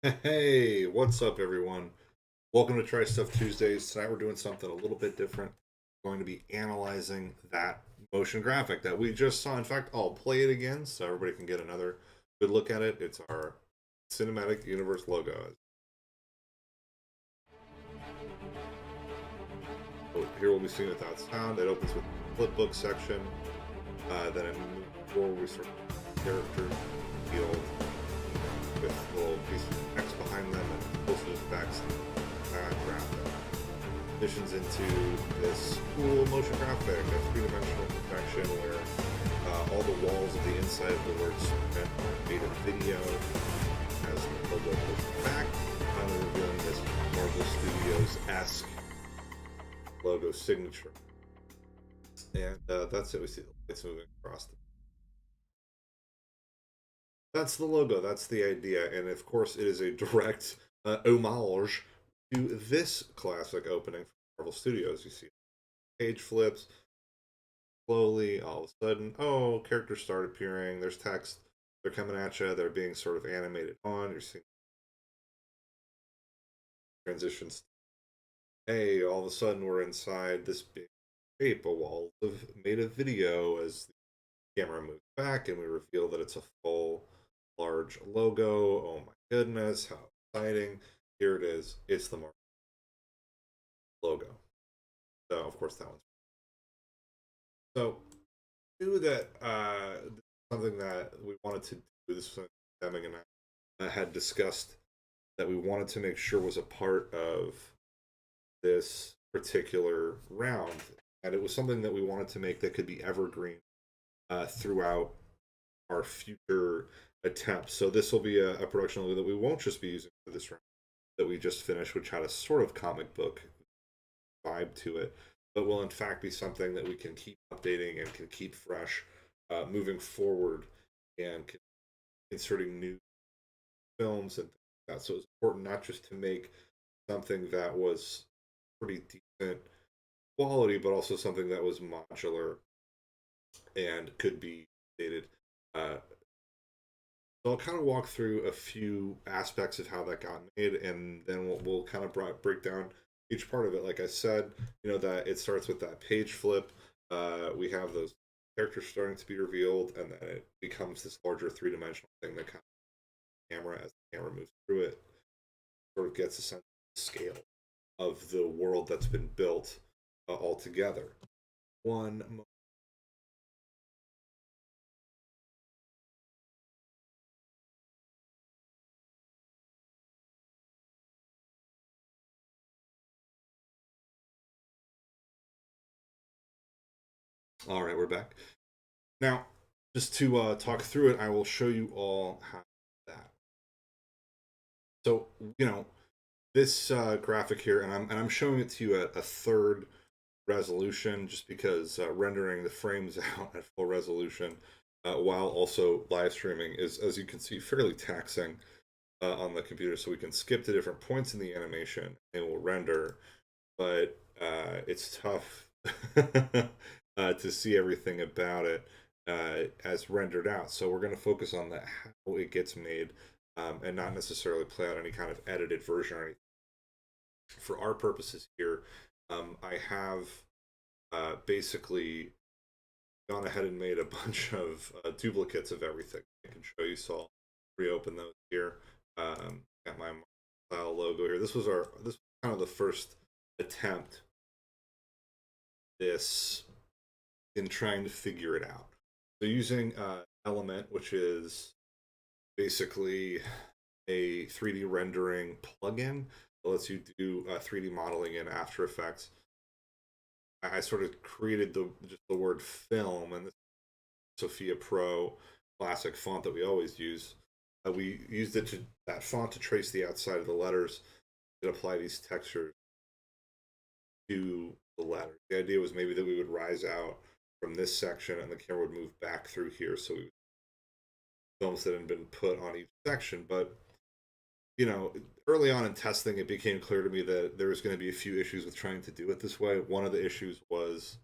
Hey, what's up, everyone? Welcome to Try Stuff Tuesdays. Tonight we're doing something a little bit different. We're going to be analyzing that motion graphic that we just saw. In fact, I'll play it again so everybody can get another good look at it. It's our cinematic universe logo. So here we'll be seeing without sound. It opens with the flipbook section. Then it moves forward. We sort of character field with little pieces of text behind them and posters back background. Transitions into this cool motion graphic, a three-dimensional perfection where all the walls of the inside of the word sprint are made of video as the logo pushed back, finally revealing this Marvel Studios-esque logo signature. And that's it. We see the lights moving across the. That's the logo. That's the idea, and of course, it is a direct homage to this classic opening from Marvel Studios. You see page flips slowly. All of a sudden, oh, characters start appearing. There's text. They're coming at you. They're being sort of animated on. You're seeing transitions. Hey, all of a sudden, we're inside this big shape, a wall of made of video as the camera moves back, and we reveal that it's a full, large logo. Oh my goodness, how exciting! Here it is. It's the Marvel logo. So, of course, that one's so. Knew that something that we wanted to do. This was something and I had discussed that we wanted to make sure was a part of this particular round, and it was something that we wanted to make that could be evergreen throughout our future attempts. So this will be a production that we won't just be using for this round that we just finished, which had a sort of comic book vibe to it, but will in fact be something that we can keep updating and can keep fresh moving forward and inserting new films and things like that. So it's important not just to make something that was pretty decent quality, but also something that was modular and could be updated. Uh, so I'll kind of walk through a few aspects of how that got made, and then we'll kind of break down each part of it. Like I said, that it starts with that page flip. We have those characters starting to be revealed, and then it becomes this larger three-dimensional thing that kind of camera as the camera moves through it sort of gets a sense of the scale of the world that's been built all together. One. All right, we're back now. Just to talk through it, I will show you all how that. So this graphic here, and I'm showing it to you at a third resolution, just because rendering the frames out at full resolution while also live streaming is, as you can see, fairly taxing on the computer. So we can skip to different points in the animation and it will render, but it's tough to see everything about it as rendered out. So we're going to focus on that, how it gets made, and not necessarily play out any kind of edited version or anything. For our purposes here, I have basically gone ahead and made a bunch of duplicates of everything. I can show you, so I'll reopen those here. Got my style logo here. This was kind of the first attempt this in trying to figure it out. So using Element, which is basically a 3D rendering plugin that lets you do 3D modeling in After Effects. I sort of created just the word film and the Sophia Pro classic font that we always use. We used that font to trace the outside of the letters and apply these textures to the letters. The idea was maybe that we would rise out from this section and the camera would move back through here, so we films that had been put on each section. But early on in testing, it became clear to me that there was going to be a few issues with trying to do it this way. One of the issues was,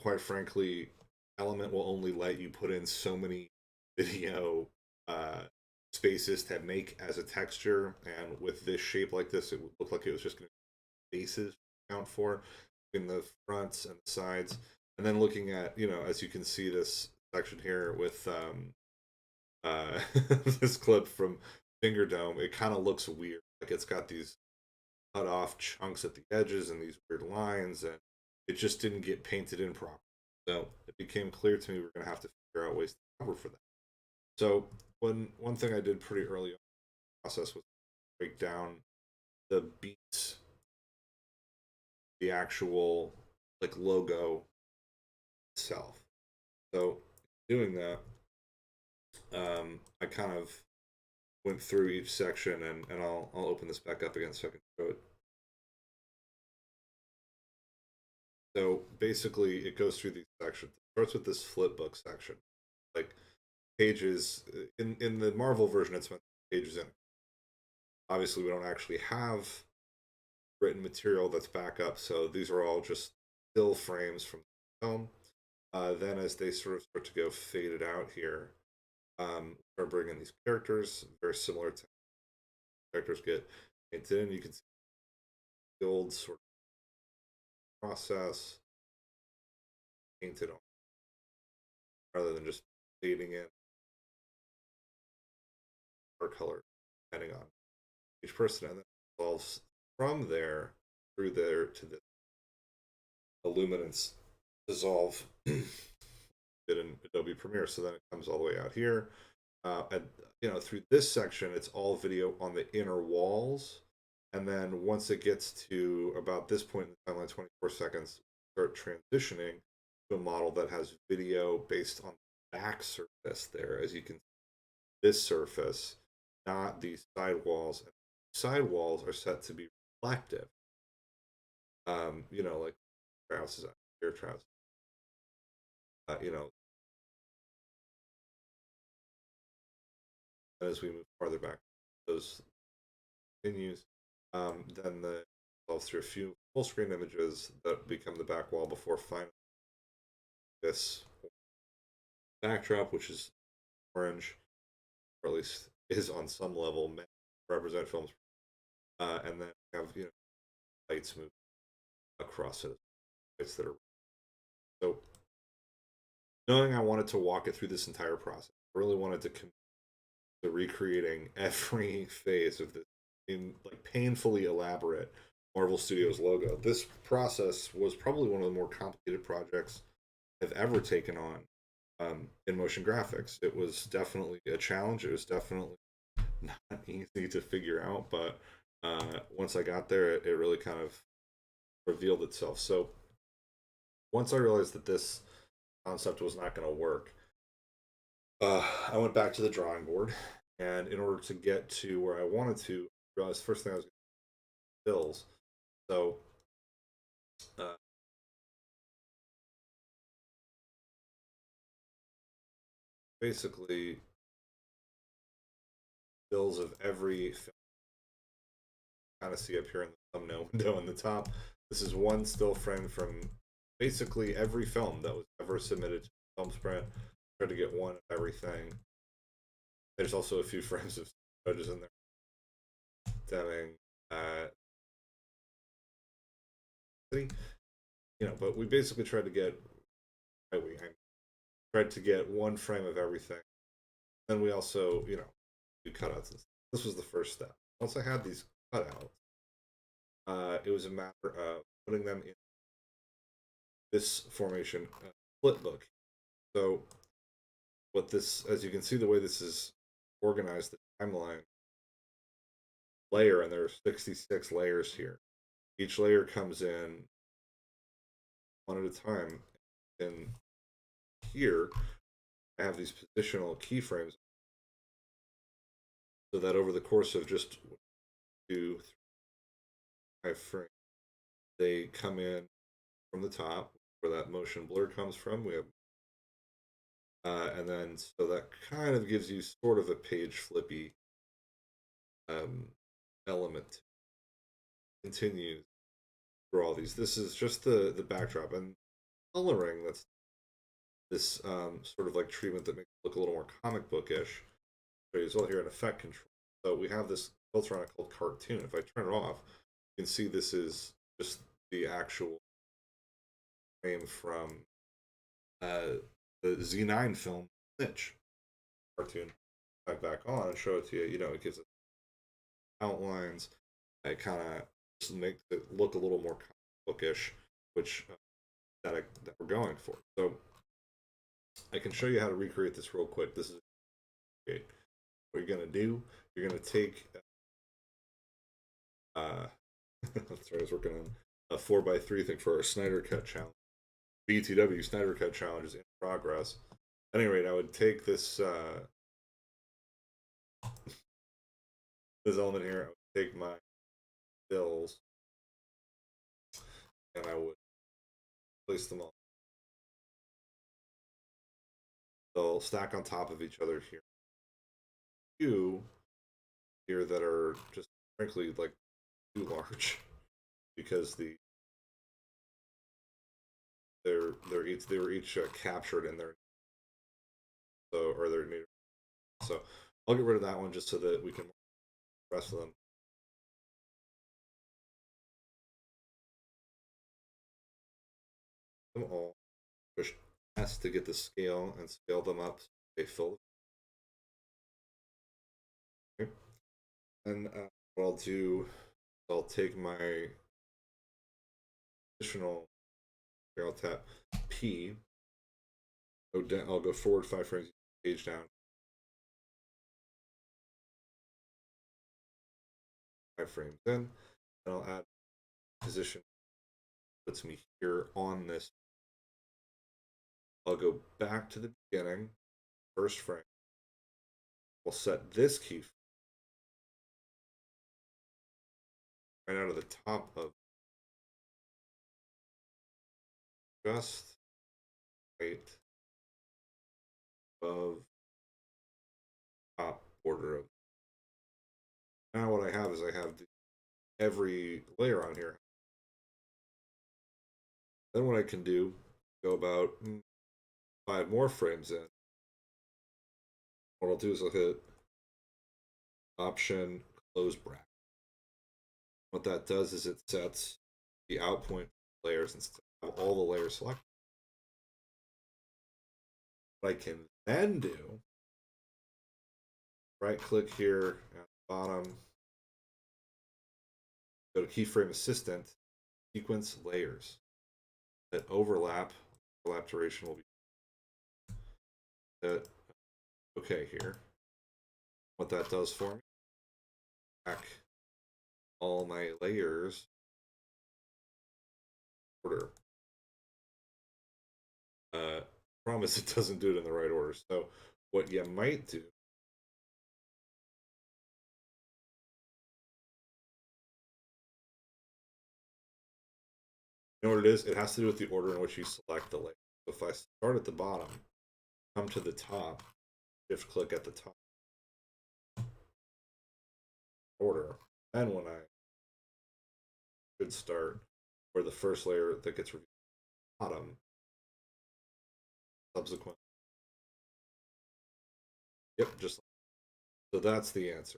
quite frankly, Element will only let you put in so many video spaces to make as a texture, and with this shape like this, it would look like it was just going to bases count for in the fronts and the sides. And then looking at, as you can see this section here with this clip from Finger Dome, it kind of looks weird. Like it's got these cut off chunks at the edges and these weird lines, and it just didn't get painted in properly. So it became clear to me we're going to have to figure out ways to cover for that. So one thing I did pretty early on in the process was break down the beats, the actual like logo itself. So doing that, I kind of went through each section, and I'll open this back up again so I can show it. So basically, it goes through these sections. It starts with this flip book section, like pages in the Marvel version. It's meant pages in. Obviously, we don't actually have written material that's back up, so these are all just still frames from the film. Then, as they sort of start to go faded out here, start bringing these characters very similar to characters get painted in. You can see the old sort of process painted on rather than just fading in or color depending on each person, and then it evolves from there through there to the illuminance dissolve did in Adobe Premiere. So then it comes all the way out here. And through this section, it's all video on the inner walls. And then once it gets to about this point in the timeline, 24 seconds, start transitioning to a model that has video based on the back surface there, as you can see, this surface, not these side walls. And side walls are set to be reflective. Like trousers, air trousers. As we move farther back, those continues. Then the evolves through a few full screen images that become the back wall before finally this backdrop, which is orange, or at least is on some level meant to represent films. And then have lights move across it, lights that are so. Knowing I wanted to walk it through this entire process, I really wanted to commit to recreating every phase of this in like painfully elaborate Marvel Studios logo. This process was probably one of the more complicated projects I've ever taken on in motion graphics. It was definitely a challenge. It was definitely not easy to figure out, but once I got there, it really kind of revealed itself. So once I realized that this concept was not going to work, I went back to the drawing board, and in order to get to where I wanted to, I realized first thing I was going to bills. So uh, basically, bills of every film. Kind of see up here in the thumbnail window in the top. This is one still frame from basically every film that was ever submitted to Filmsprint. Tried to get one of everything. There's also a few frames of judges in there. Deming, but we basically tried to get. I tried to get one frame of everything. Then we also, do cutouts. This was the first step. Once I had these cutouts, it was a matter of putting them in this formation flip book. So what this, as you can see, the way this is organized, the timeline layer, and there are 66 layers here. Each layer comes in one at a time. And here, I have these positional keyframes so that over the course of just 2, 3, 5 frames, they come in from the top where that motion blur comes from. We have and then so that kind of gives you sort of a page flippy element. Continues through all these. This is just the backdrop and coloring. That's this sort of like treatment that makes it look a little more comic bookish. as well here in effect control. So we have this filter on it called cartoon. If I turn it off, you can see this is just the actual frame from the Z9 film Snitch cartoon. Back on and show it to you. You know, it gives it outlines. It kind of just makes it look a little more comic bookish, which that we're going for. So I can show you how to recreate this real quick. This is great. What you're gonna do? You're gonna take. That's right. I was working on a 4x3 thing for our Snyder Cut challenge. BTW Snyder Cut challenge is in progress. At any rate, I would take this this element here. I would take my bills and I would place them all. They'll stack on top of each other here. Few here that are just frankly like too large because they were each captured in their or their native. So I'll get rid of that one just so that we can the rest of them. Them all push S to get the scale and scale them up so they fill. Okay. And what I'll do, I'll take my additional. Here I'll tap P. I'll go forward 5 frames, page down. 5 frames in, and I'll add position. Puts me here on this. I'll go back to the beginning, first frame. We'll set this key right out of the top of just right above top border of. Now what I have is I have every layer on here. Then what I can do, go about 5 more frames in. What I'll do is I'll hit Option Close Bracket. What that does is it sets the out point layers instead of all the layers selected. What I can then do, right click here at the bottom, go to Keyframe Assistant, Sequence Layers. That overlap duration will be okay here. What that does for me, back all my layers order. Promise it doesn't do it in the right order. So what you might do, you know what it is? It has to do with the order in which you select the layer. So if I start at the bottom, come to the top, shift click at the top order, then when I should start where the first layer that gets reviewed bottom, subsequent. Yep, just so that's the answer.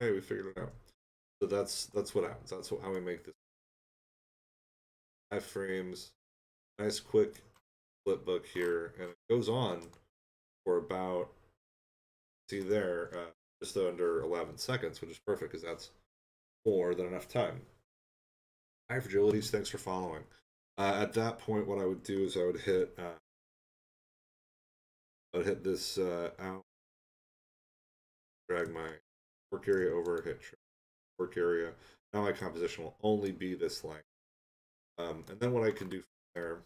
Hey, we figured it out. So that's what happens. That's how we make this 5 frames. Nice quick flip book here, and it goes on for about, see there, just under 11 seconds, which is perfect because that's more than enough time. Hi, Fragilities, thanks for following. At that point, what I would do is I would hit this out, drag my work area over, hit work area. Now my composition will only be this length. And then what I can do from there,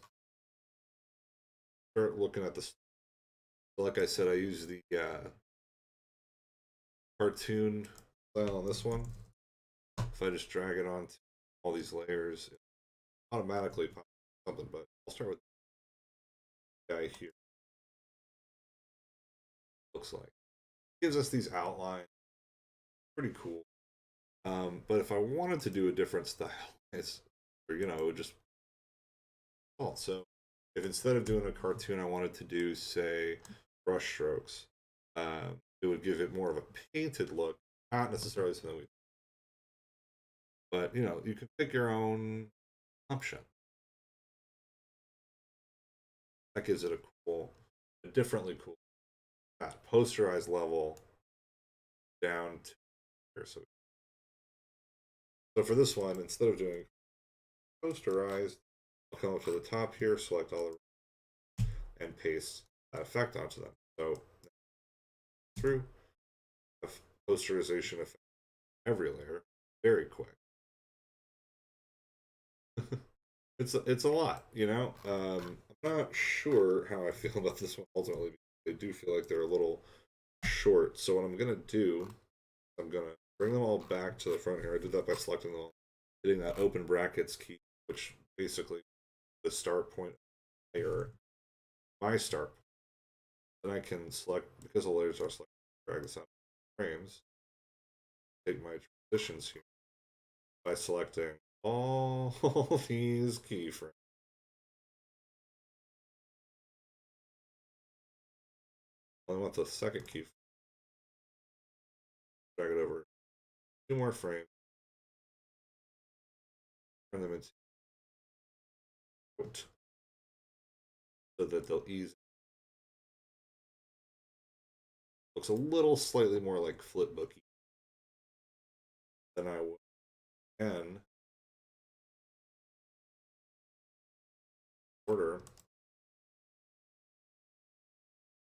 start looking at this. Like I said, I use the cartoon style on this one. If I just drag it onto all these layers, it automatically pops something. But I'll start with the guy here. Looks like it gives us these outlines. Pretty cool. But if I wanted to do a different style, it's, or you know, just so if instead of doing a cartoon, I wanted to do say brush strokes, it would give it more of a painted look, not necessarily something we, but you know, you can pick your own option. That gives it a cool, a differently cool, that posterized level down to here. So for this one, instead of doing posterized, I'll come up to the top here, select all the, and paste that effect onto them. So through posterization effect every layer, very quick. It's a lot, you know. I'm not sure how I feel about this one ultimately. They do feel like they're a little short. So what I'm gonna do, I'm gonna bring them all back to the front here. I did that by selecting them all, hitting that open brackets key, which basically the start point layer, my start. Then I can select, because the layers are selected, drag this out frames, take my transitions here by selecting all these keyframes. I want the second key. Drag it over 2 more frames. Turn them into out so that they'll ease. Looks a little slightly more like flipbooky than I would. And order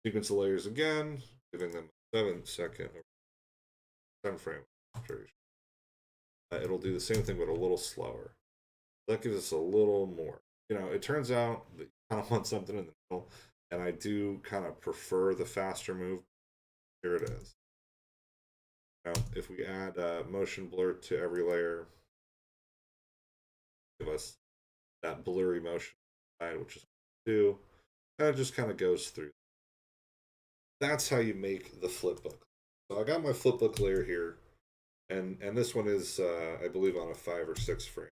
sequence the layers again, giving them a 7-second or 10 frame duration. It'll do the same thing but a little slower. That gives us a little more. You know, it turns out that you kind of want something in the middle, and I do kind of prefer the faster move. Here it is. Now, if we add motion blur to every layer, give us that blurry motion side, which is 2, and it just kind of goes through. That's how you make the flipbook. So I got my flipbook layer here, and this one is I believe on a 5 or 6 frame,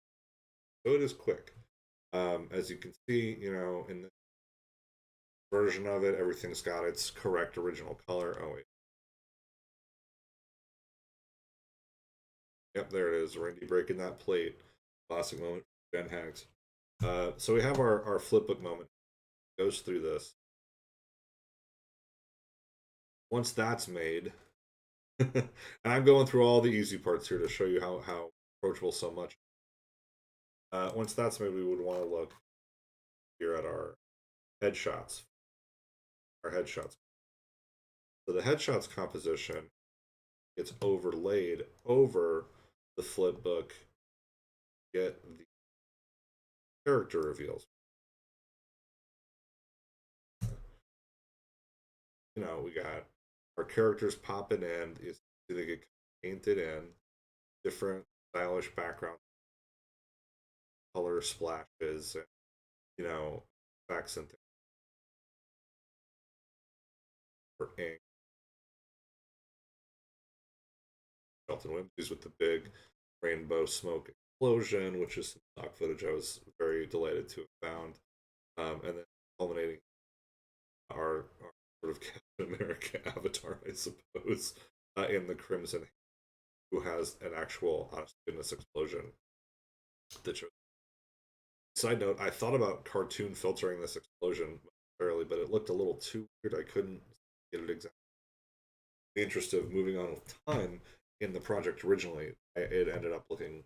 so it is quick. As you can see, you know, in the version of it, everything's got its correct original color. Oh wait, yep, there it is. Randy breaking that plate. Classic moment. Ben Hags. So we have our flipbook moment. Goes through this. Once that's made, and I'm going through all the easy parts here to show you how approachable so much. Once that's made, we would want to look here at our headshots. Our headshots. So the headshots composition gets overlaid over the flipbook. Get the character reveals. You know, we got our characters popping in. Is they get painted in different stylish background color splashes and, you know, effects and things for ink. Shelton Whimsies with the big rainbow smoke explosion, which is some stock footage I was very delighted to have found. And then culminating our sort of Captain America avatar, I suppose, in the Crimson, who has an actual honest goodness explosion that shows. Side note, I thought about cartoon filtering this explosion early, but it looked a little too weird. I couldn't get it exactly. In the interest of moving on with time in the project originally, it ended up looking,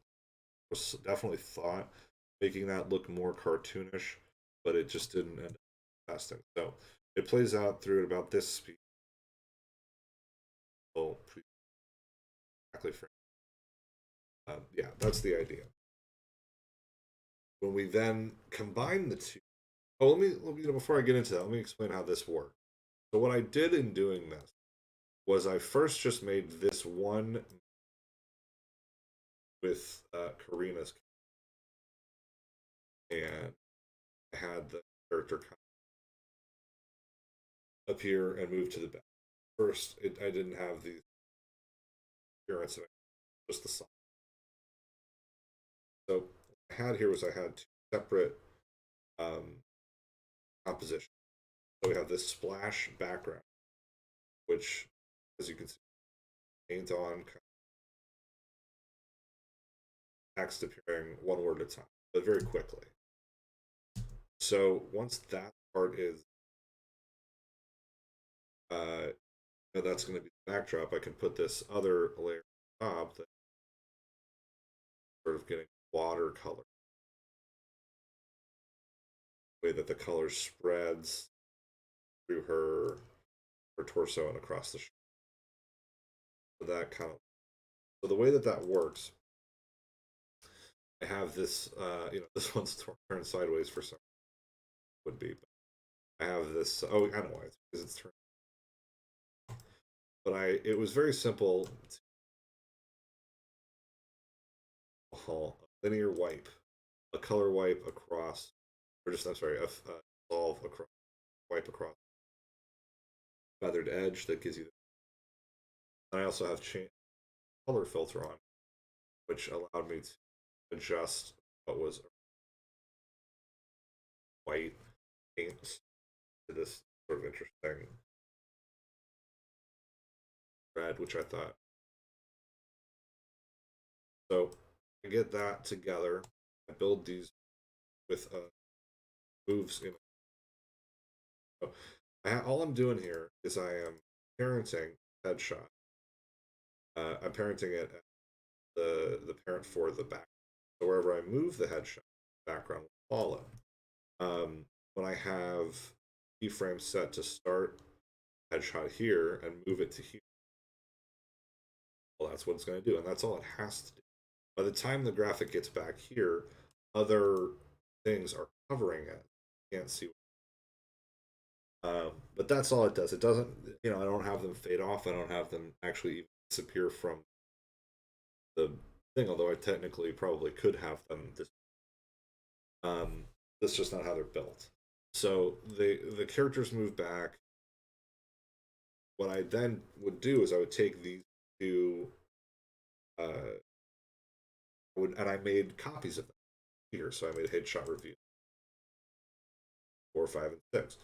was definitely thought making that look more cartoonish, but it just didn't end up lasting. So it plays out through at about this speed. Oh, exactly. Yeah, that's the idea. When we then combine the two, oh, let me before I get into that, let me explain how this works. So what I did in doing this was I first just made this one with Karina's, and I had the character appear and move to the back. First, I didn't have the appearance of it, just the song. So what I had here was I had 2 separate compositions. So we have this splash background, which as you can see, paint on text appearing one word at a time, but very quickly. So once that part is, that's going to be the backdrop, I can put this other layer on top that sort of getting watercolor, the way that the color spreads through her torso and across the shoulder. So that kind of, so the way that that works, I have this, this one's turned sideways for some would be, but I have this. Oh, I know why. It's because it's turned. But it was very simple. A linear wipe, a color wipe across, or just I'm sorry, a solve across, wipe across feathered edge that gives you. And I also have color filter on, which allowed me to adjust what was white paint to this sort of interesting red, which I thought. So I get that together. I build these with moves in. So all I'm doing here is I am parenting headshot. I'm parenting it at the parent for the back. So wherever I move the headshot, the background will follow. When I have keyframe set to start headshot here and move it to here, well, that's what it's going to do, and that's all it has to do. By the time the graphic gets back here, other things are covering it. You can't see. But that's all it does. It doesn't, I don't have them fade off. I don't have them actually disappear from the thing, although I technically probably could have them. That's just not how they're built. So the characters move back. What I then would do is I would take these two, and I made copies of them here. So I made a headshot review, 4, 5, and 6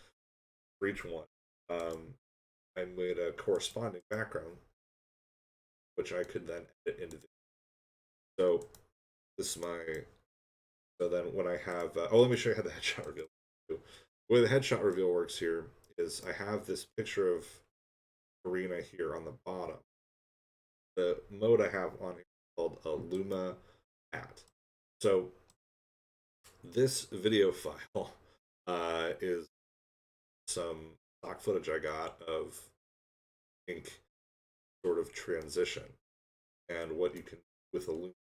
for each one. I made a corresponding background, which I could then edit into the. So this is my. So then when I have, let me show you how the headshot reveal. The way the headshot reveal works here is I have this picture of Karina here on the bottom. The mode I have on here is called a Luma Matte. So this video file is some stock footage I got of ink sort of transition. And what you can with a Luma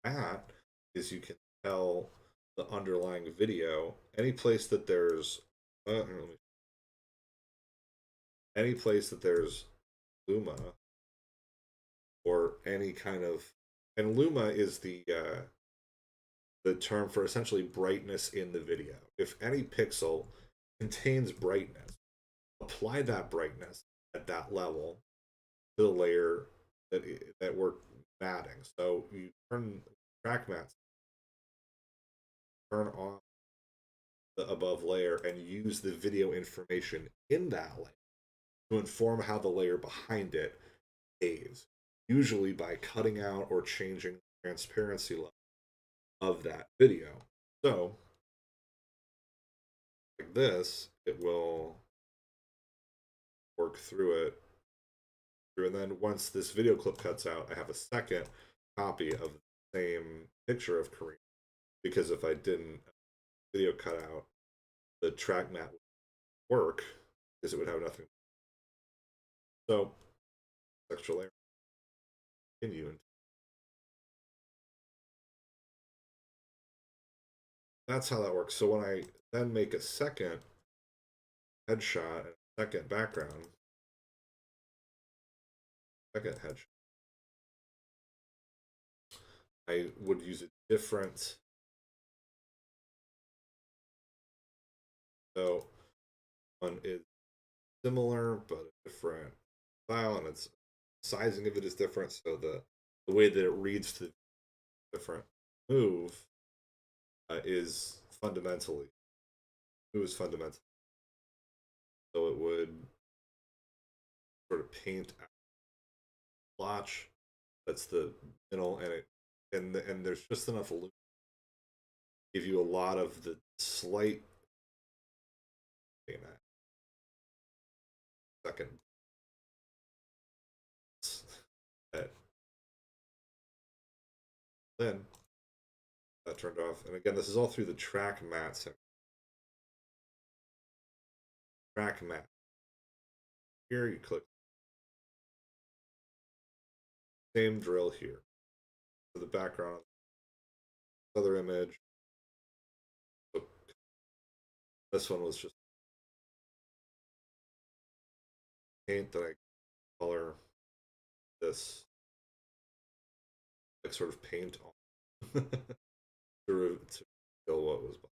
Matte is you can tell the underlying video any place that there's any place that there's Luma or any kind of, and Luma is the term for essentially brightness in the video. If any pixel contains brightness, apply that brightness at that level to the layer that we're matting. So you turn track mats, turn off the above layer, and use the video information in that layer to inform how the layer behind it behaves, usually by cutting out or changing the transparency level of that video. So, like this, it will work through it. And then once this video clip cuts out, I have a second copy of the same picture of Karina. Because if I didn't video cut out, the track mat would work because it would have nothing. So, extra layer. Continue. That's how that works. So when I then make a second headshot and a second background, second headshot, I would use a different. So one is similar but a different style, and its sizing of it is different. So the way that it reads to different move is fundamentally fundamental. So it would sort of paint out blotch that's the middle, and and there's just enough to give you a lot of the slight second that then that turned off. And again, this is all through the track matte section. Track matte. Here you click. Same drill here. For the background, other image. So this one was just paint that I color this like sort of paint on to reveal what was behind.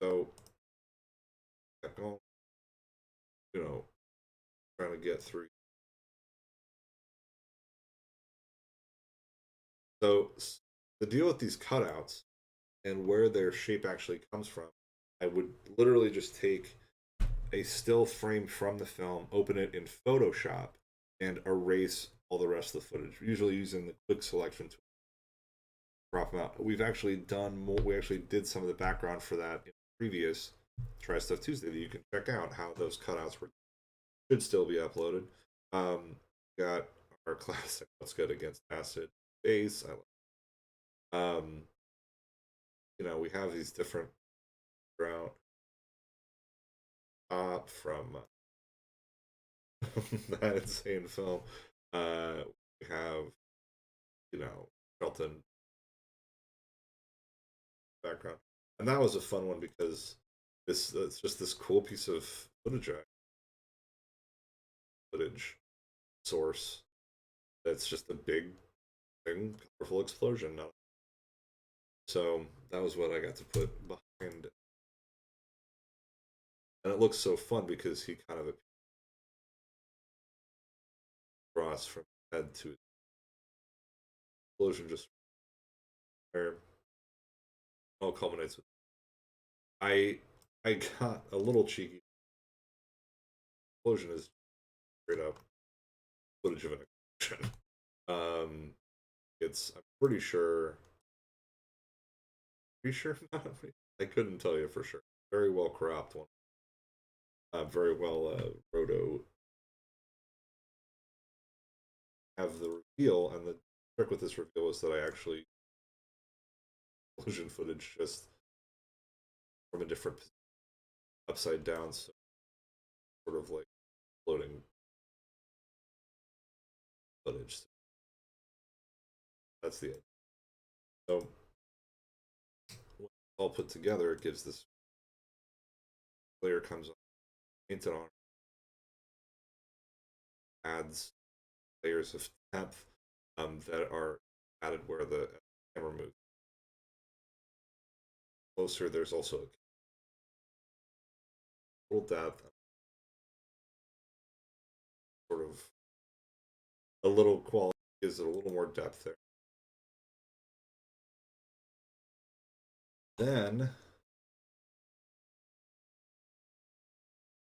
So kept going, you know, trying to get through. So the deal with these cutouts and where their shape actually comes from, I would literally just take a still frame from the film, open it in Photoshop, and erase all the rest of the footage, usually using the quick selection tool. Crop them out. We've actually done more. We actually did some of the background for that in previous Try Stuff Tuesday that you can check out how those cutouts were should still be uploaded. Got our classic What's Good Against Acid base. Um, you know, we have these different throughout from that insane film. We have, you know, Shelton background, and that was a fun one because this it's just this cool piece of footage source that's just a big thing, colorful explosion. So that was what I got to put behind it, and it looks so fun because he kind of across from head to explosion just there. All culminates with I I got a little cheeky. Explosion is straight up footage of an explosion. Um, it's I'm pretty sure not. I couldn't tell you for sure. Very well cropped one. Very well roto. Have the reveal, and the trick with this reveal is that I actually explosion footage just from a different upside down, so sort of like floating footage. That's the idea. So when it's all put together, it gives this layer comes on, painted on, adds layers of depth that are added where the camera moves closer. There's also a little depth, sort of a little quality gives it a little more depth there. Then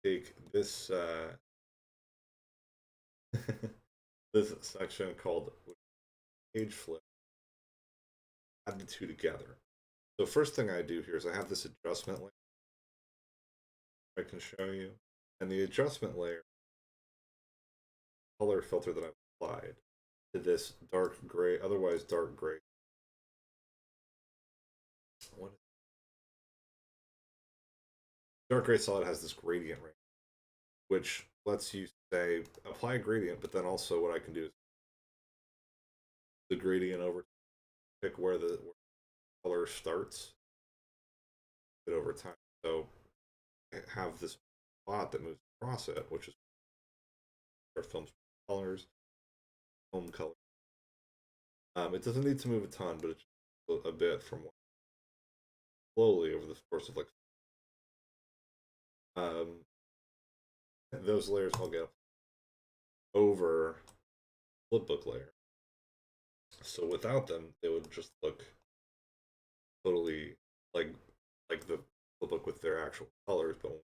take this this section called page flip, add the two together. So first thing I do here is I have this adjustment layer I can show you, and the adjustment layer color filter that I've applied to this dark gray, otherwise dark gray. Dark gray solid has this gradient range, which lets you say apply a gradient, but then also what I can do is the gradient over, pick where the color starts, it over time. So I have this plot that moves across it, which is our film's colors, film color. It doesn't need to move a ton, but it's a bit from slowly over the course of like those layers all get over flipbook layer. So without them, they would just look totally like the book with their actual colors, but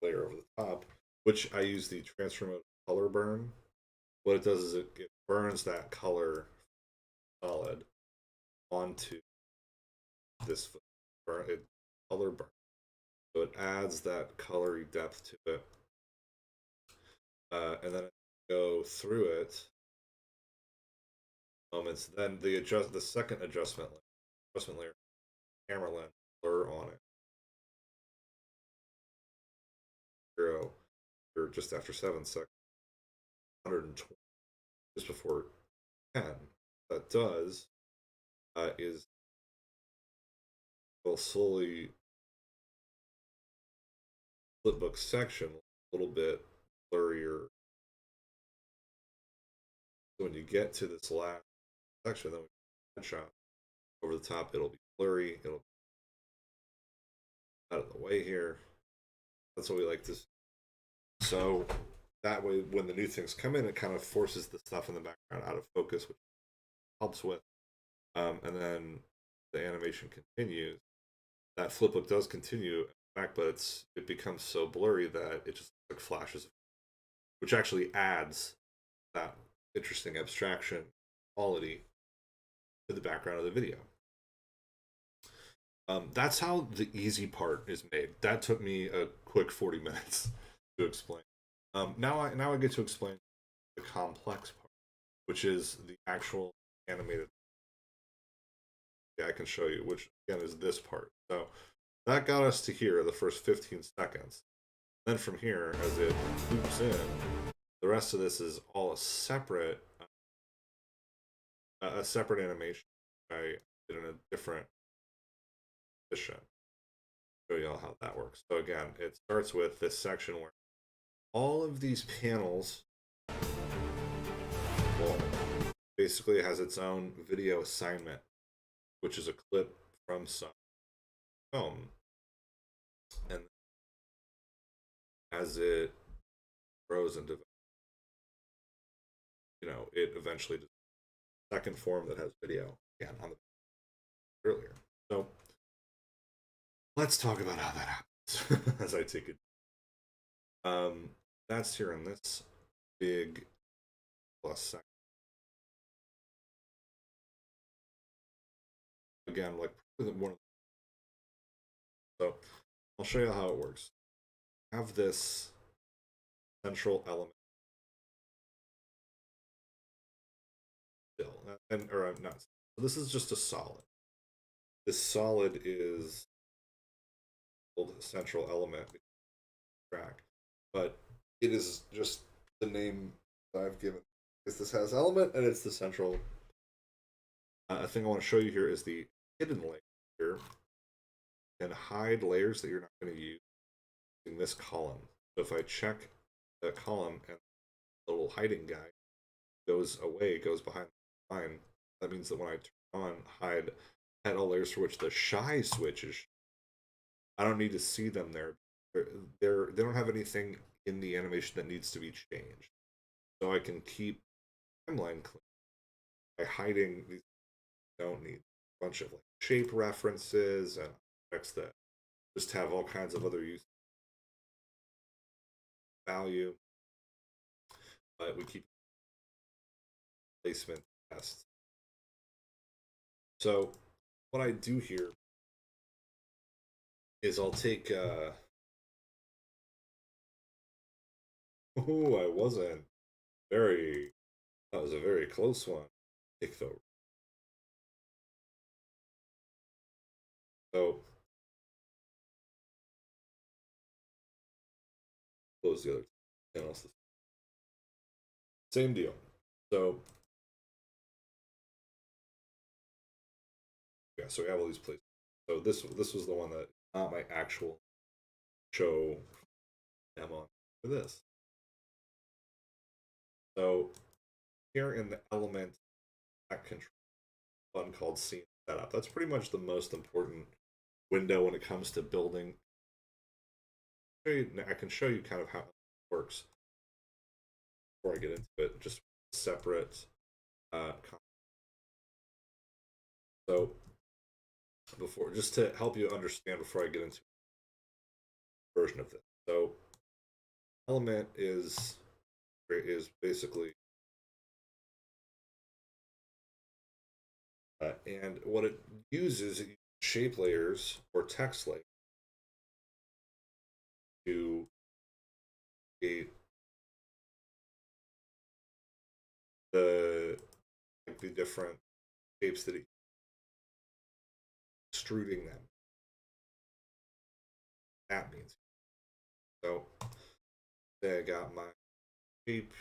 layer over the top, which I use the transfer mode color burn. What it does is it burns that color solid onto this burn it color burn. So it adds that colory depth to it. And then go through it moments. Then the second adjustment layer, camera lens blur on it. 0 or just after 7 seconds, 120 just before 10. That does is will slowly flipbook section a little bit blurrier. So when you get to this last section, then we headshot over the top, it'll be blurry. It'll be out of the way here. That's what we like to see. So that way, when the new things come in, it kind of forces the stuff in the background out of focus, which helps with. And then the animation continues. That flipbook does continue back, but it becomes so blurry that it just like flashes, which actually adds that interesting abstraction quality to the background of the video. That's how the easy part is made. That took me a quick 40 minutes to explain. Now I get to explain the complex part, which is the actual animated. Yeah, I can show you, which again is this part. So that got us to here, the first 15 seconds. Then from here, as it loops in, the rest of this is all a separate animation. I did in a different edition. Show you all how that works. So again, it starts with this section where all of these panels, well, basically has its own video assignment, which is a clip from some film. And as it grows and develops, it eventually does a second form that has video again on the earlier. So let's talk about how that happens as I take it. That's here in this big plus section. Again, like one. So I'll show you how it works. I have this central element still, or I'm not. So this is just a solid. This solid is the central element track, but it is just the name I've given. Because this has element and it's the central. A thing I want to show you here is the hidden layer here. And hide layers that you're not going to use in this column. So if I check the column and the little hiding guy goes away, goes behind the line, that means that when I turn on hide all layers for which the shy switch is, I don't need to see them there. They don't have anything in the animation that needs to be changed. So I can keep timeline clean by hiding these. Don't need a bunch of like shape references and effects that just have all kinds of other use value. But we keep placement tests. So what I do here is I'll take oh, I wasn't very that was a very close one. Take the so close the other channels. Same deal. So yeah, so we have all these places. So this was the one that not my actual show demo for this. So here in the element that control one called scene setup. That's pretty much the most important window when it comes to building. I can show you kind of how it works before I get into it. Just separate So before, just to help you understand before I get into version of this. So element is basically and what it uses shape layers or text layers to create the like the different shapes that it extruding them. That means so. Say I got my shape.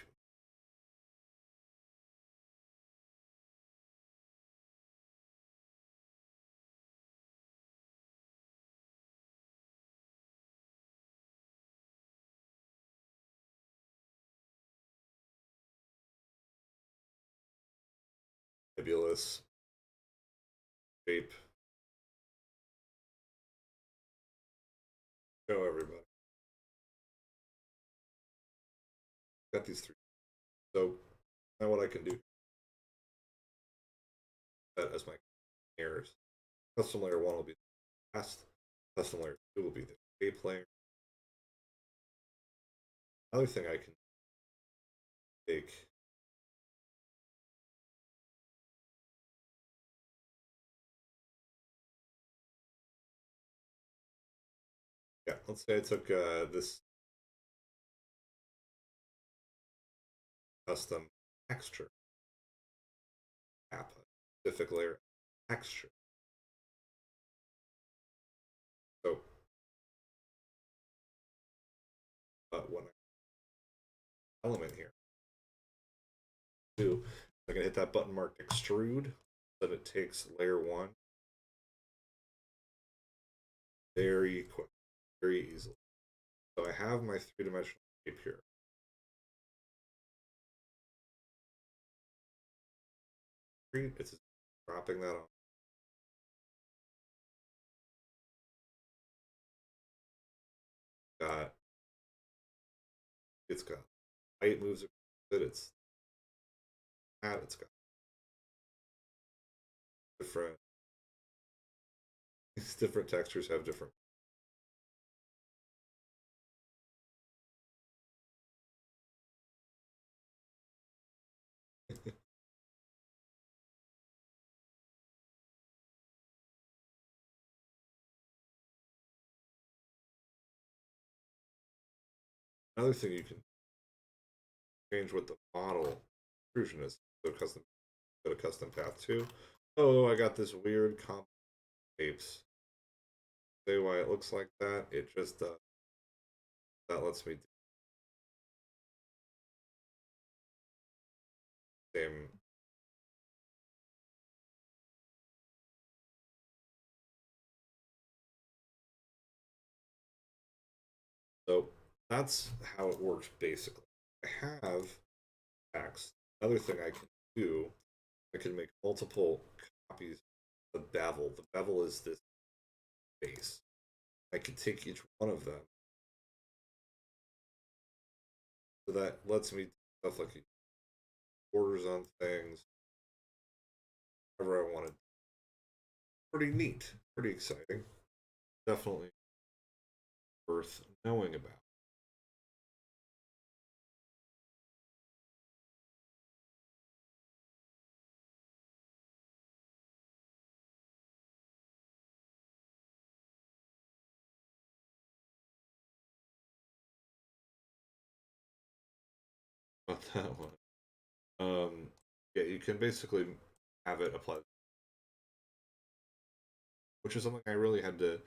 Nebulous shape. Show everybody. Got these three. So now what I can do that as my layers. Custom layer one will be the past. Custom layer two will be the shape layer. Another thing I can take yeah, let's say I took this custom texture app, specific layer texture. So when I element here, do I'm gonna hit that button marked extrude, then it takes layer one very quick, very easily. So I have my three-dimensional shape here. It's dropping that on. Got it's got light moves it. It's got different. These different textures have different. Another thing you can change what the model extrusion is. So custom, go to custom path two. Oh, I got this weird comp shapes. Say why it looks like that. It just that lets me do the same. So that's how it works basically. I have text. Another thing I can do, I can make multiple copies of the bevel. The bevel is this base. I can take each one of them. So that lets me do stuff like borders on things, whatever I wanted. Pretty neat, pretty exciting. Definitely worth knowing about. About that one. Yeah, you can basically have it apply, which is something I really had to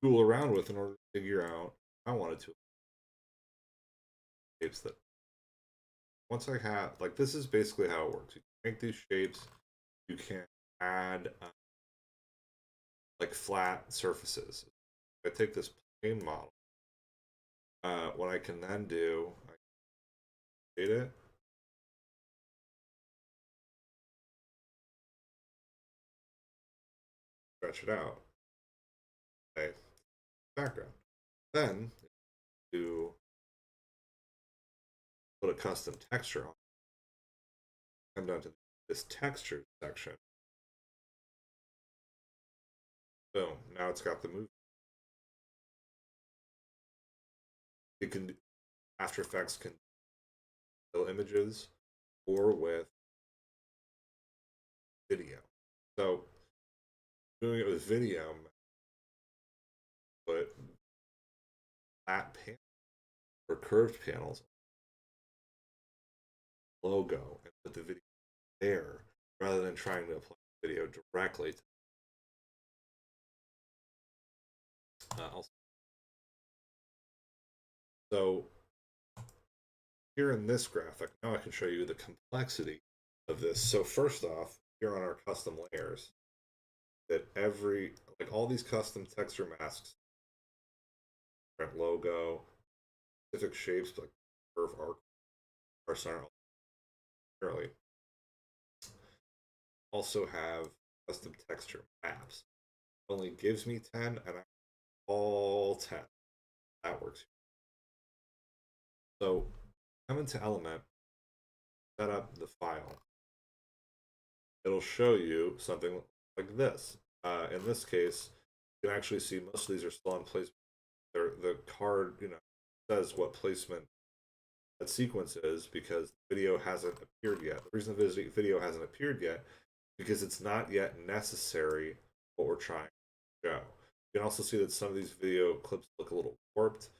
fool around with in order to figure out I wanted to shapes that once I have like this is basically how it works. You can make these shapes, you can add like flat surfaces. If I take this plane model, what I can then do, I create it, stretch it out, okay, background. Then to put a custom texture on, come down to this texture section, now it's got the movie. It can After Effects can still images or with video. So doing it with video, put flat panel or curved panels logo and put the video there rather than trying to apply the video directly to so here in this graphic, now I can show you the complexity of this. So first off, here on our custom layers, that like all these custom texture masks, different logo, specific shapes like curve arc, are early. Also have custom texture maps. It only gives me 10 and I all 10. That works. So come into Element, set up the file. It'll show you something like this. In this case, you can actually see most of these are still on placement. The card, says what placement that sequence is because the video hasn't appeared yet. The reason the video hasn't appeared yet because it's not yet necessary what we're trying to show. You can also see that some of these video clips look a little warped.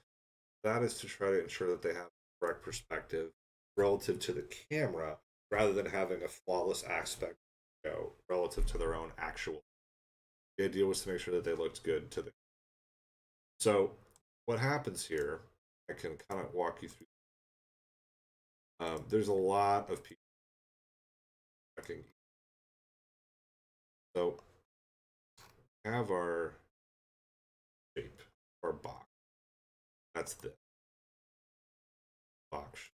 That is to try to ensure that they have the correct perspective relative to the camera rather than having a flawless aspect relative to their own actual. The idea was to make sure that they looked good to the. So what happens here, I can kind of walk you through. There's a lot of people checking. So we have our shape, our box. That's the box.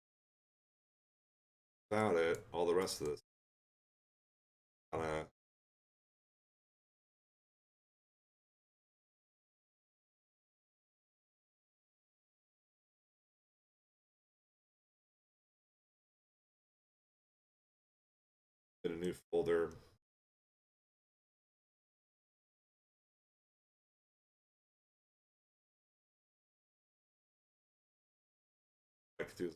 Without it, all the rest of this kind of in a new folder. I could do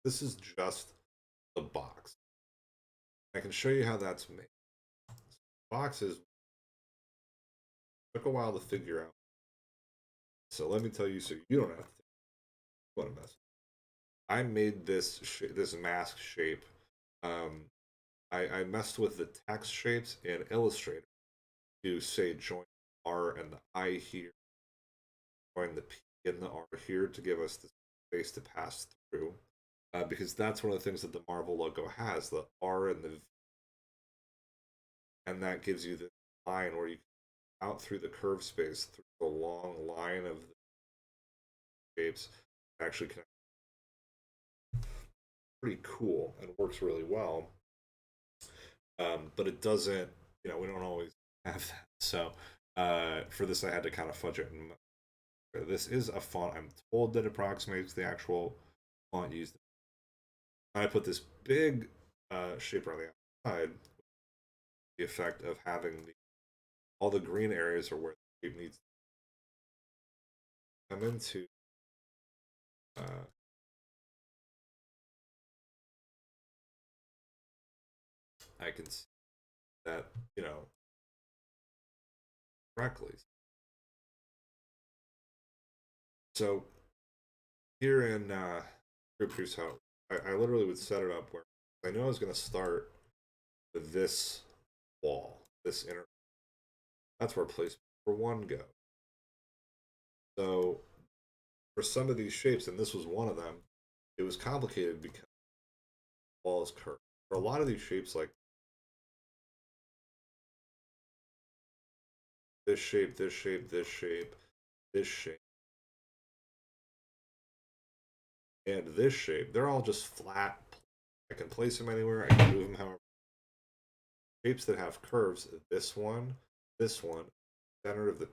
this is just the box. I can show you how that's made. Boxes took a while to figure out. So let me tell you, so you don't have to what a mess. I made this this mask shape. I messed with the text shapes in Illustrator to say join R and the I here, join the P and the R here to give us the space to pass through. Because that's one of the things that the Marvel logo has, the R and the V. And that gives you the line where you can out through the curve space through the long line of the shapes actually connect. Pretty cool and works really well. But it doesn't, we don't always have that. So for this, I had to kind of fudge it. And this is a font I'm told that approximates the actual font used. I put this big shape on the outside, the effect of having all the green areas are where the shape needs to come into. I can see that, correctly. So here in Group, here's how I literally would set it up where I know I was going to start with this wall, this inner. That's where placement for one goes. So for some of these shapes, and this was one of them, it was complicated because the wall is curved. For a lot of these shapes, like this shape, this shape, this shape, this shape, and this shape, they're all just flat. I can place them anywhere. I can move them however. Shapes that have curves, this one, center of the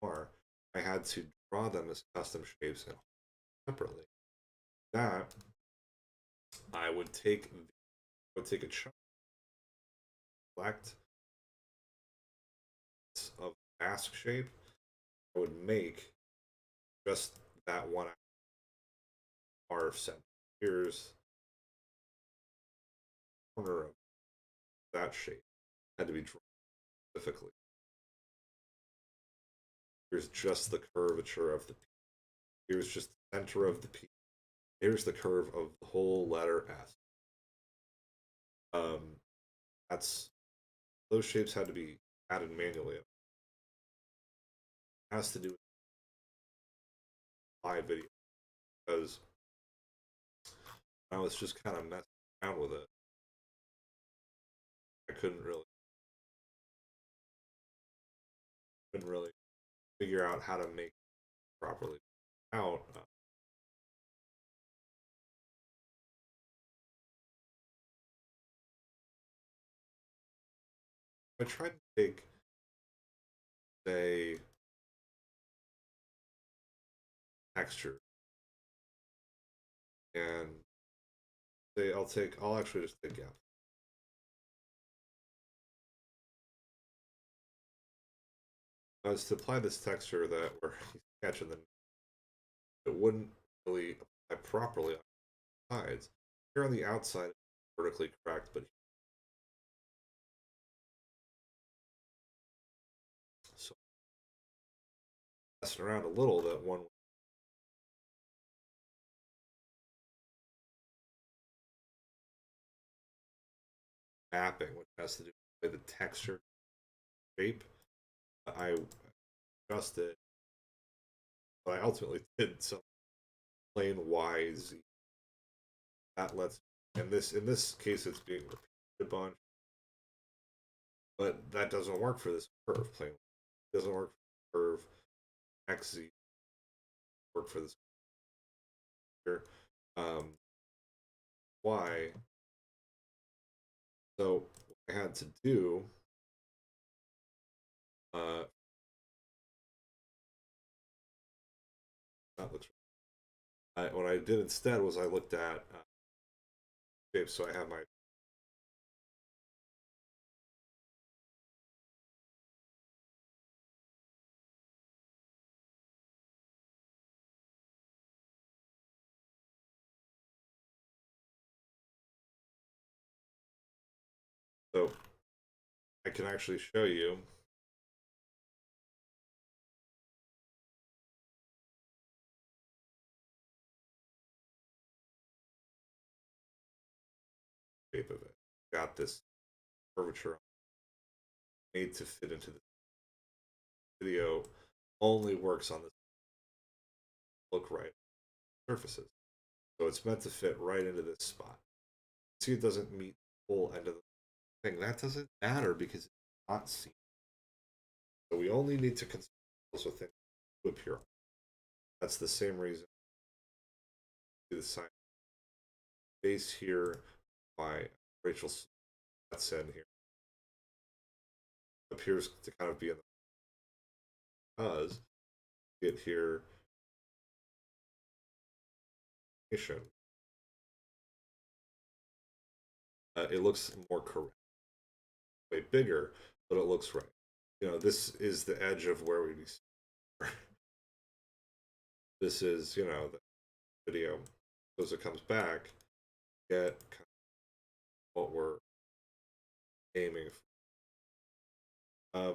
PR, I had to draw them as custom shapes and separately. That I would take a chunk select of mask shape, I would make just that one R center. Here's the corner of that shape. Had to be drawn specifically. Here's just the curvature of the P. Here's just the center of the P. Here's the curve of the whole letter S. That's those shapes had to be added manually. It has to do with live video because I was just kind of messing around with it. I couldn't really figure out how to make it properly out. I tried to take, say, texture and say I'll actually just take out. As to apply this texture that we're catching the, it wouldn't really apply properly on the sides. Here on the outside, it's vertically correct, but so messing around a little that one mapping, which has to do with the texture shape. I adjusted, but I ultimately did some plain Y Z. That lets, and this in this case it's being repeated a bunch, but that doesn't work for this curve. Plain it doesn't work for the curve XZ. Work for this here. Y. So what I had to do. That looks. What I did instead was I looked at shapes. So I have my so I can actually show you. Shape of it. Got this curvature made to fit into the video. Only works on this look right surfaces. So it's meant to fit right into this spot. See, it doesn't meet the whole end of the thing. That doesn't matter because it's not seen. So we only need to consider also things to appear. That's the same reason the side base here by Rachel said here appears to kind of be in the because get here it looks more correct, way bigger, but it looks right. You know, this is the edge of where we this is, you know, the video. So as it comes back, get kind of what we're aiming for.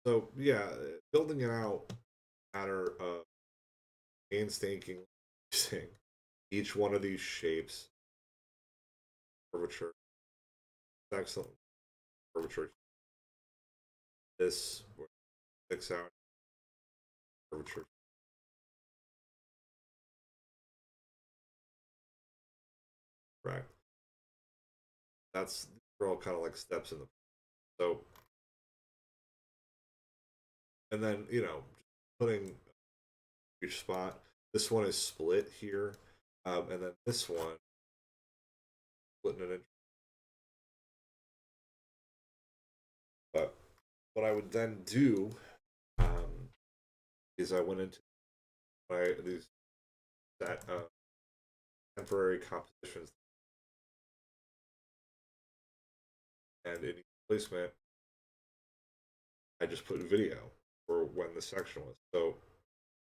So yeah, building it out matter of painstakingly using each one of these shapes, curvature, excellent curvature. This sticks out curvature. Right. That's they're all kind of like steps in the so and then you know putting each spot. This one is split here, and then this one splitting it in. But what I would then do is I went into my these that temporary compositions, and in each placement, I just put video for when the section was. So,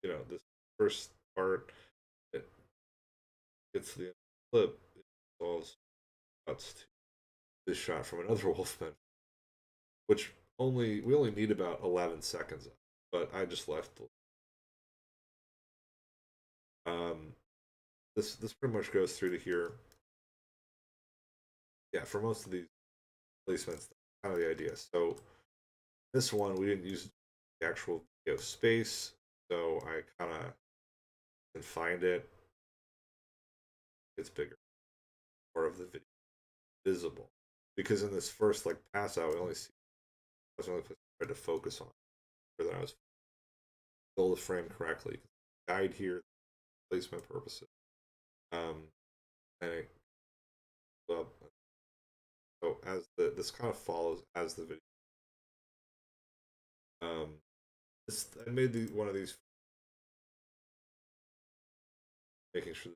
this first part, it gets the clip, it falls cuts to this shot from another Wolfman, which we only need about 11 seconds of, but I just left. This pretty much goes through to here. Yeah, for most of these placements, that's kind of the idea. So this one we didn't use the actual video space, so I kind of can find it. It's bigger, more of the video visible, because in this first like pass out, we only see that's the only place I tried to focus on, so that I was fill the frame correctly. Guide here, placement purposes. And it, well, so as this kind of follows as the video. I made one of these, making sure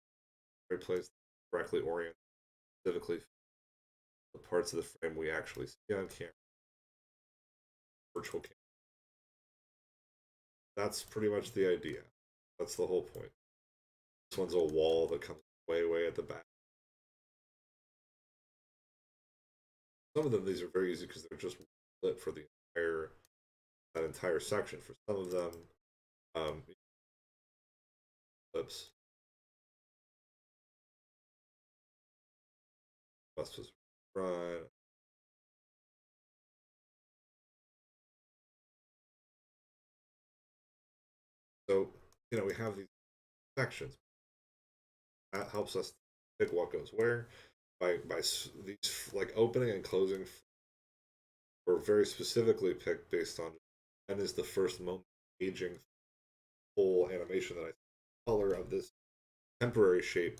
the right place correctly oriented, specifically the parts of the frame we actually see on camera, virtual camera. That's pretty much the idea. That's the whole point. This one's a wall that comes way at the back. Some of them, these are very easy because they're just lit for that entire section. For some of them, clips. Bus was right. So, we have these sections. That helps us pick what goes where by these like opening and closing were very specifically picked based on when is the first moment aging full animation that I see color of this temporary shape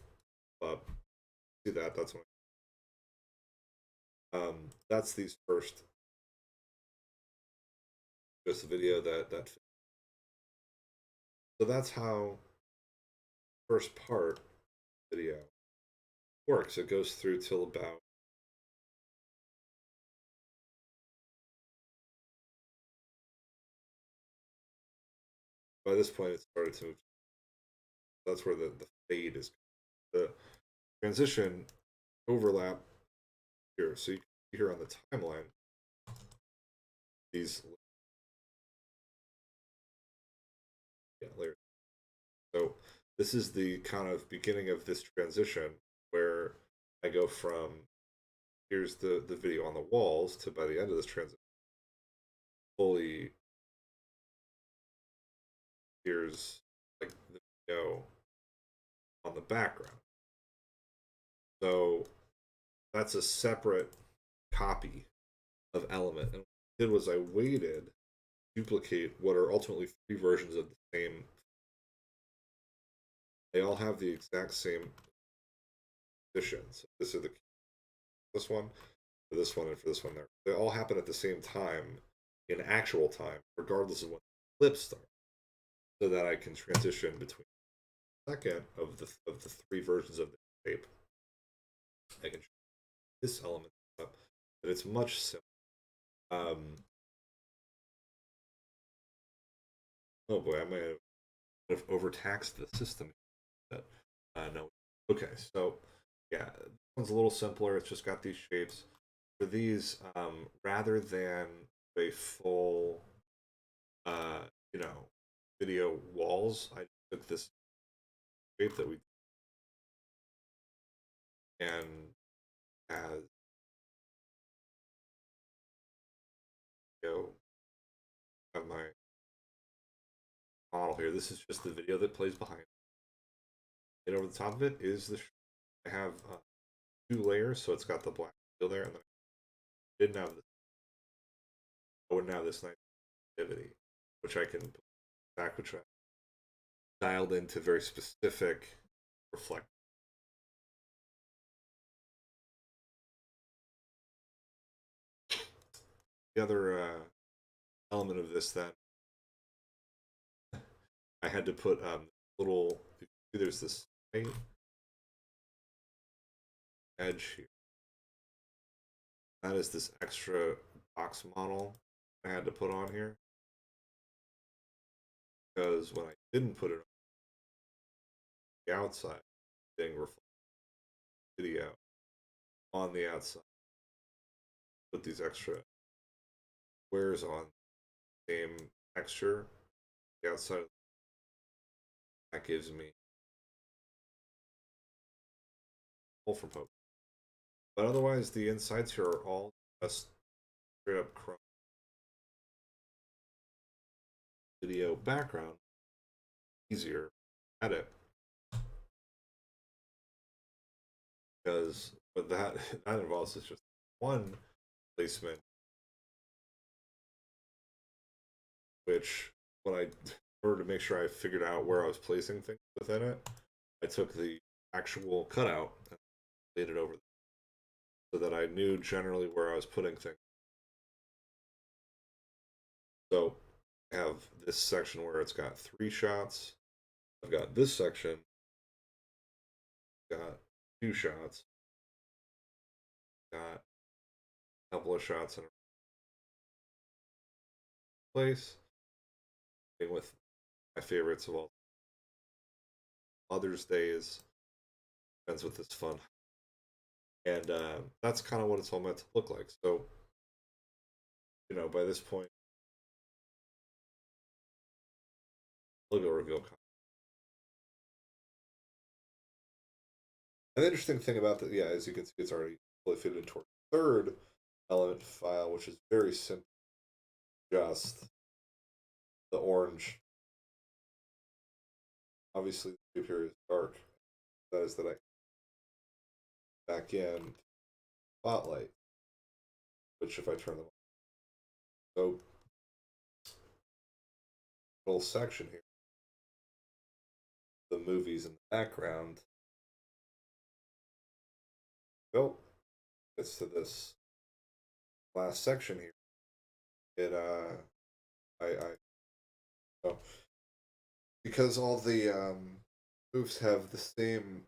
up. See that? That's what that's these first just a video that so that's how first part video works. It goes through till about by this point it started to move. That's where the fade is. The transition overlap here. So you can see here on the timeline these layers. So this is the kind of beginning of this transition where I go from here's the video on the walls to by the end of this transition fully here's like the video on the background. So that's a separate copy of element. And what I did was I waited duplicate what are ultimately three versions of the same. They all have the exact same positions. This is this one, for this one, and for this one there. They all happen at the same time in actual time, regardless of when the clips start, so that I can transition between the second of the three versions of the shape. I can this element up, but it's much simpler. Oh boy, I might have overtaxed the system. But no. Okay, so yeah, this one's a little simpler. It's just got these shapes. For these, rather than a full, uh, you know, video walls, I took this shape that we and as go on my model here. This is just the video that plays behind. And over the top of it is I have two layers, so it's got the black still there, and then I didn't have this. I wouldn't have this nice activity, which I can put back, which I dialed into very specific reflect. The other element of this that I had to put little. There's this edge here. That is this extra box model I had to put on here because when I didn't put it on the outside, getting reflected video on the outside, put these extra squares on same texture the outside. That gives me full for poke. But otherwise, the insides here are all just straight up chrome video background. Easier edit because what that that involves is just one placement, which when I in order to make sure I figured out where I was placing things within it, I took the actual cutout and laid it over so that I knew generally where I was putting things. So I have this section where it's got 3 shots. I've got this section, got 2 shots, got a couple of shots in a place. With my favorites of all, Mother's Day is ends with this fun, and that's kind of what it's all meant to look like. So, by this point, logo reveal. An interesting thing about that, yeah, as you can see, it's already fully fitted into our third element file, which is very simple. Just the orange. Obviously, the shape here is dark. That is that I back in spotlight, which if I turn them on, so little section here, the movies in the background. Well, gets to this last section here. It oh, because all the moves have the same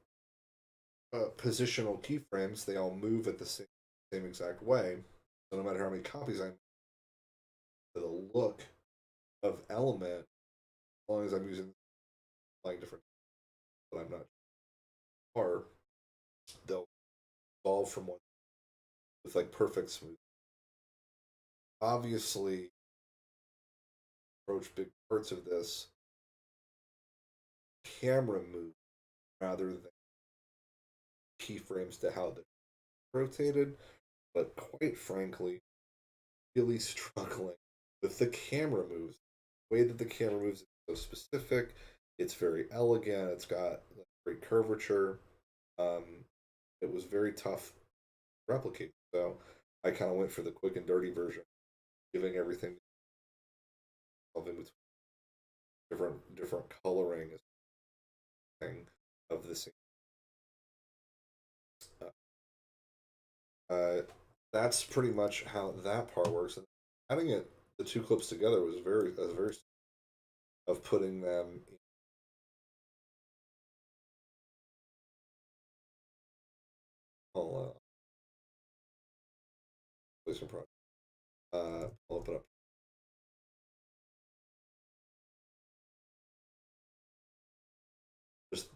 positional keyframes, they all move at the same exact way. So no matter how many copies I make, the look of element, as long as I'm using like different, but I'm not sure, they'll evolve from one with like perfect smooth. Obviously, approach big parts of this camera move rather than keyframes to how they're rotated, but quite frankly, really struggling with the camera moves. The way that the camera moves is so specific. It's very elegant. It's got great curvature. Um, it was very tough to replicate. So I kind of went for the quick and dirty version, giving everything in between different coloring of the scene. Uh, that's pretty much how that part works. And adding the 2 clips together was very of putting them. I'll placement project. I'll open up.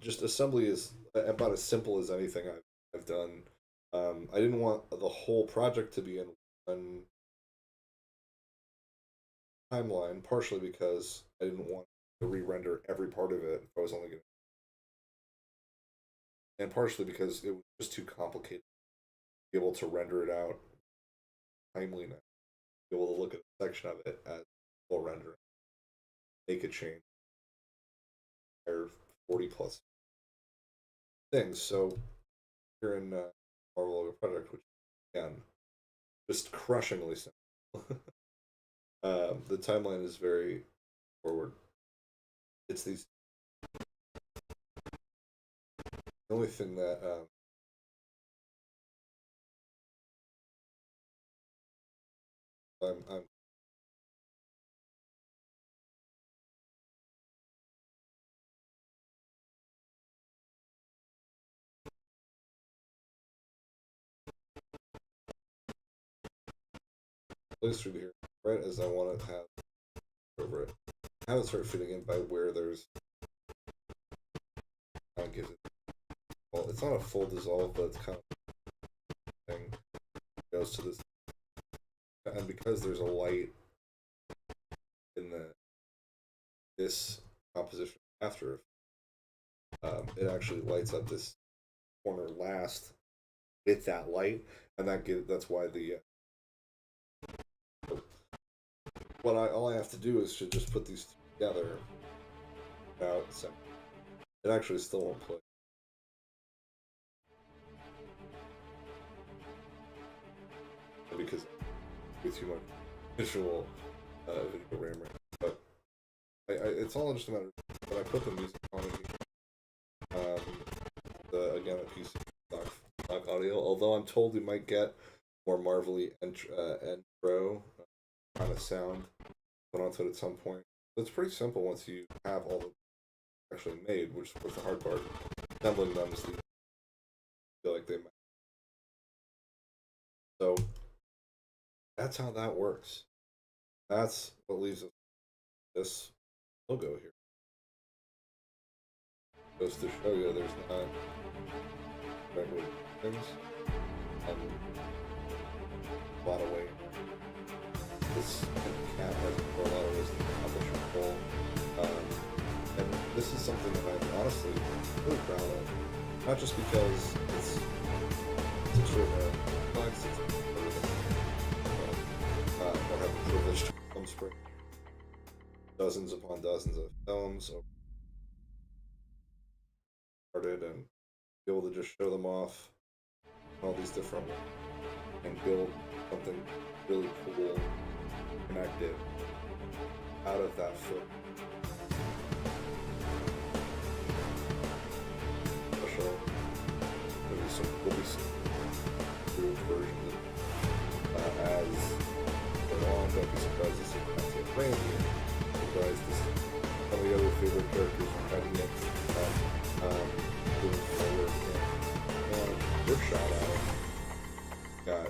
Just assembly is about as simple as anything I've done. I didn't want the whole project to be in one timeline, partially because I didn't want to re-render every part of it if I was only going to, and partially because it was just too complicated to be able to render it out timely enough, be able to look at a section of it as full rendering, make a change, or 40 plus things. So here in Marvel Logo Project, which again, just crushingly simple. The timeline is very forward. It's these. The only thing that I'm place through here right as I want to have over it. Have it start fitting in by where there's kind of gives it. Well, it's not a full dissolve, but it's kind of thing goes to this, and because there's a light in this composition after, it actually lights up this corner last with that light, and that's why the all I have to do is to just put these together. Out so it actually still won't play because it's too much visual video RAM. But it's all just a matter of when I put the music on it. Again, a piece of stock audio. Although I'm told we might get more marvelly intro kind of sound put onto it at some point. But it's pretty simple once you have all the actually made, which was the hard part. Assembling them is feel like they might. So that's how that works. That's what leaves us this logo here. Goes to show you there's not regular things and a lot of weight. This cat has a lot of ways to accomplish a goal. And this is something that I'm honestly really proud of. Not just because it's extraordinary, but it's I have the privilege to film spring dozens upon dozens of films started and be able to just show them off in all these different ways and build something really cool, connected out of that foot. Special. There'll be some cool versions as go on. Don't be surprised to see Matthew Randy. Surprised to see some of the other favorite characters from Fighting It. Moving forward and good shout out. Got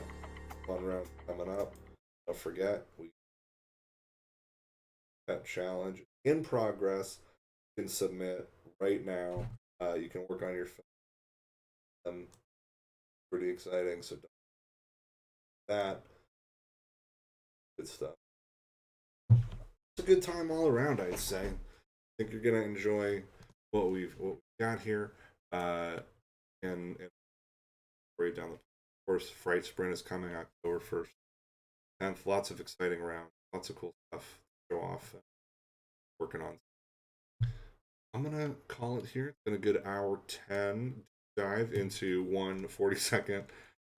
one round coming up. Don't forget, we that challenge in progress. You can submit right now. You can work on your film. Pretty exciting. So that good stuff. It's a good time all around, I'd say. I think you're gonna enjoy what we've got here. And right down the course, Fright Sprint is coming October 1st. 10th. Lots of exciting rounds, lots of cool stuff to show off. Working on. I'm gonna call it here. It's been a good hour 10 dive into one 40-second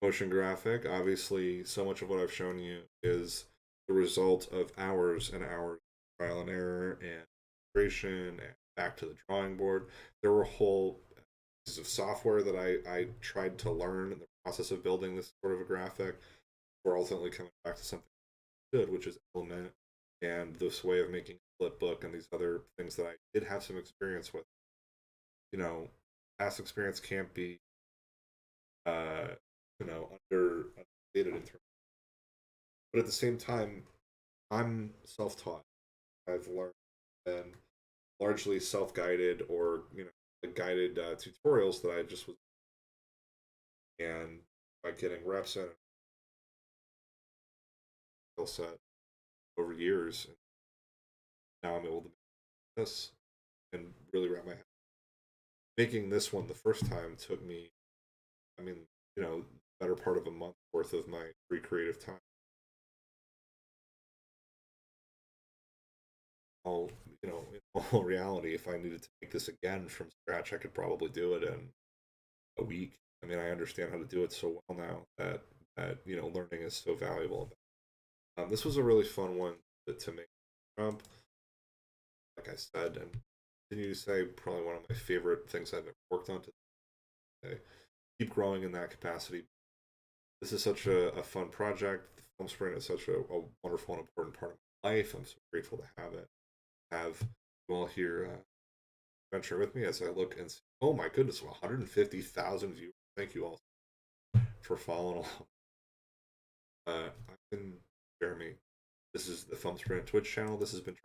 motion graphic. Obviously, so much of what I've shown you is the result of hours and hours of trial and error and iteration and back to the drawing board. There were whole pieces of software that I tried to learn in the process of building this sort of a graphic. We're ultimately coming back to something good, which is Element and this way of making a flip book and these other things that I did have some experience with. You know, past experience can't be, understated in terms. But at the same time, I'm self-taught. I've learned and largely self-guided or guided tutorials that I just was, and by getting reps in skill set over years, now I'm able to make this and really wrap my head. Making this one the first time took me, better part of a month worth of my free creative time. In all reality, if I needed to make this again from scratch, I could probably do it in a week. I mean, I understand how to do it so well now that learning is so valuable. This was a really fun one to make. Like I said, and continue to say, probably one of my favorite things I've ever worked on today. Keep growing in that capacity. This is such a fun project. The Film Sprint is such a wonderful and important part of my life. I'm so grateful to have it. Have you all here venture with me as I look and see, oh my goodness, 150,000 viewers. Thank you all for following along. I've been Jeremy. This is the Film Sprint Twitch channel. This has been Tri